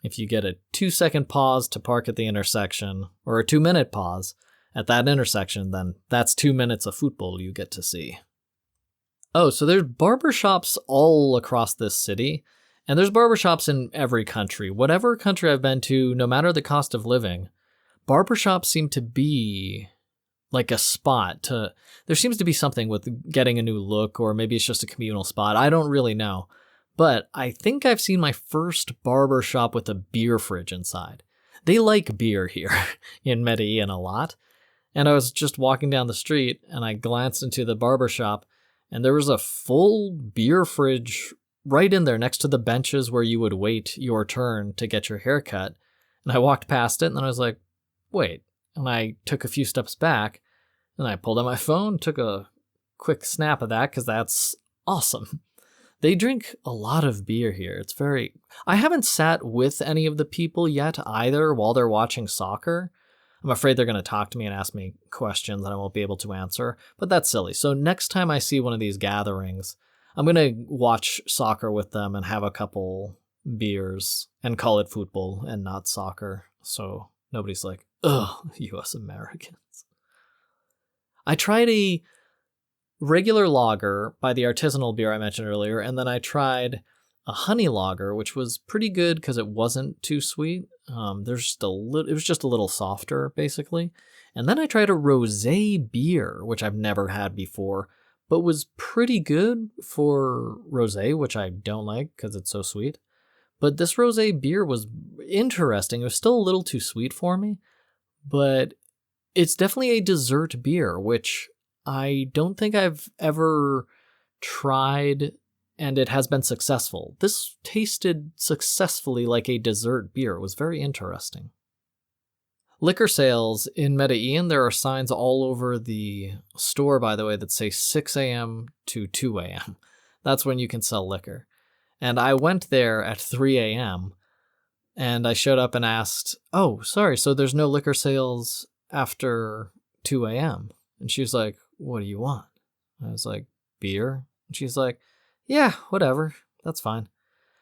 If you get a 2-second pause to park at the intersection or a 2-minute pause at that intersection, then that's 2 minutes of football you get to see. Oh, so there's barbershops all across this city, and there's barbershops in every country. Whatever country I've been to, no matter the cost of living, barbershops seem to be like a spot there seems to be something with getting a new look, or maybe it's just a communal spot. I don't really know. But I think I've seen my first barber shop with a beer fridge inside. They like beer here in Medellin a lot. And I was just walking down the street and I glanced into the barber shop and there was a full beer fridge right in there next to the benches where you would wait your turn to get your hair cut. And I walked past it and then I was like, wait. And I took a few steps back and I pulled out my phone, took a quick snap of that because that's awesome. They drink a lot of beer here. I haven't sat with any of the people yet either while they're watching soccer. I'm afraid they're going to talk to me and ask me questions that I won't be able to answer, but that's silly. So next time I see one of these gatherings, I'm going to watch soccer with them and have a couple beers and call it football and not soccer. So nobody's like, ugh, US Americans. I tried a regular lager by the artisanal beer I mentioned earlier, and then I tried a honey lager, which was pretty good because it wasn't too sweet. It was just a little softer, basically. And then I tried a rosé beer, which I've never had before, but was pretty good for rosé, which I don't like because it's so sweet. But this rosé beer was interesting. It was still a little too sweet for me, but it's definitely a dessert beer, which I don't think I've ever tried, and it has been successful. This tasted successfully like a dessert beer. It was very interesting. Liquor sales in Medellin, there are signs all over the store, by the way, that say 6 a.m. to 2 a.m. That's when you can sell liquor. And I went there at 3 a.m. and I showed up and asked, oh, sorry, so there's no liquor sales after 2 a.m. And she was like, what do you want? I was like, beer. And she's like, yeah, whatever. That's fine.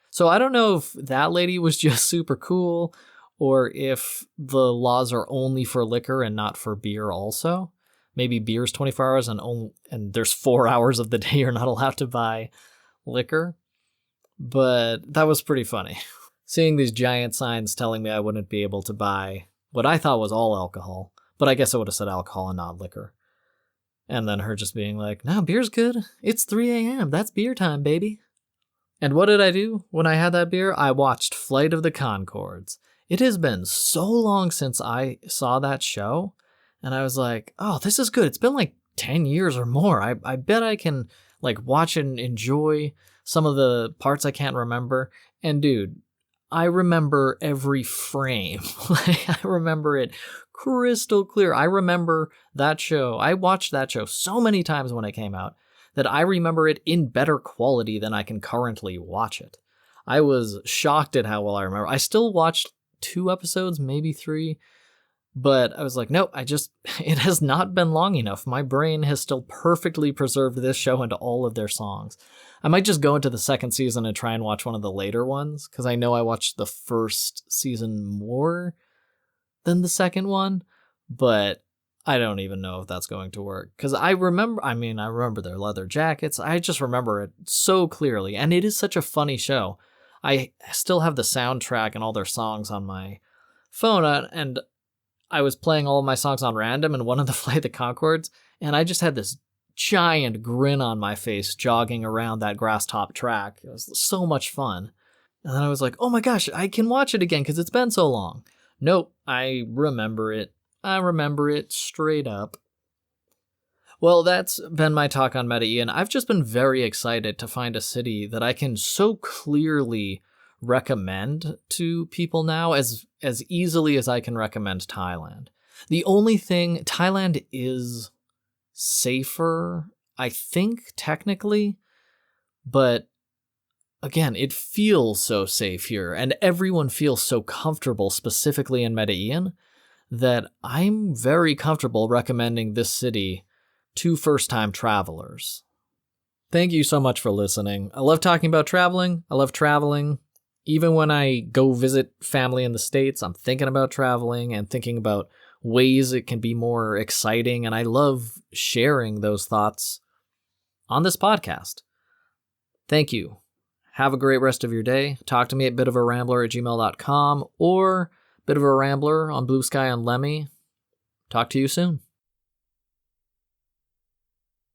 So I don't know if that lady was just super cool or if the laws are only for liquor and not for beer also. Maybe beer's 24 hours and there's 4 hours of the day you're not allowed to buy liquor. But that was pretty funny. Seeing these giant signs telling me I wouldn't be able to buy what I thought was all alcohol, but I guess I would have said alcohol and not liquor. And then her just being like, no, beer's good. It's 3 a.m. That's beer time, baby. And what did I do when I had that beer? I watched Flight of the Conchords. It has been so long since I saw that show. And I was like, oh, this is good. It's been like 10 years or more. I bet I can like watch and enjoy some of the parts I can't remember. And dude, I remember every frame. Like, I remember it crystal clear. I remember that show. I watched that show so many times when it came out that I remember it in better quality than I can currently watch it. I was shocked at how well I remember. I still watched 2 episodes, maybe 3, but I was like, nope, it has not been long enough. My brain has still perfectly preserved this show and all of their songs. I might just go into the second season and try and watch one of the later ones, because I know I watched the first season more than the second one, but I don't even know if that's going to work. Because I remember their leather jackets. I just remember it so clearly, and it is such a funny show. I still have the soundtrack and all their songs on my phone, and I was playing all of my songs on random and one of the Flight the Conchords, and I just had this giant grin on my face jogging around that grass top track. It was so much fun. And then I was like, oh my gosh, I can watch it again because it's been so long. Nope, I remember it. I remember it straight up. Well, that's been my talk on Medellin. I've just been very excited to find a city that I can so clearly recommend to people now as easily as I can recommend Thailand. The only thing, Thailand is safer, I think, technically, but again, it feels so safe here, and everyone feels so comfortable, specifically in Medellin, that I'm very comfortable recommending this city to first-time travelers. Thank you so much for listening. I love talking about traveling. I love traveling. Even when I go visit family in the States, I'm thinking about traveling and thinking about ways it can be more exciting, and I love sharing those thoughts on this podcast. Thank you. Have a great rest of your day. Talk to me at bitofarambler@gmail.com or bitofarambler on Blue Sky and Lemmy. Talk to you soon.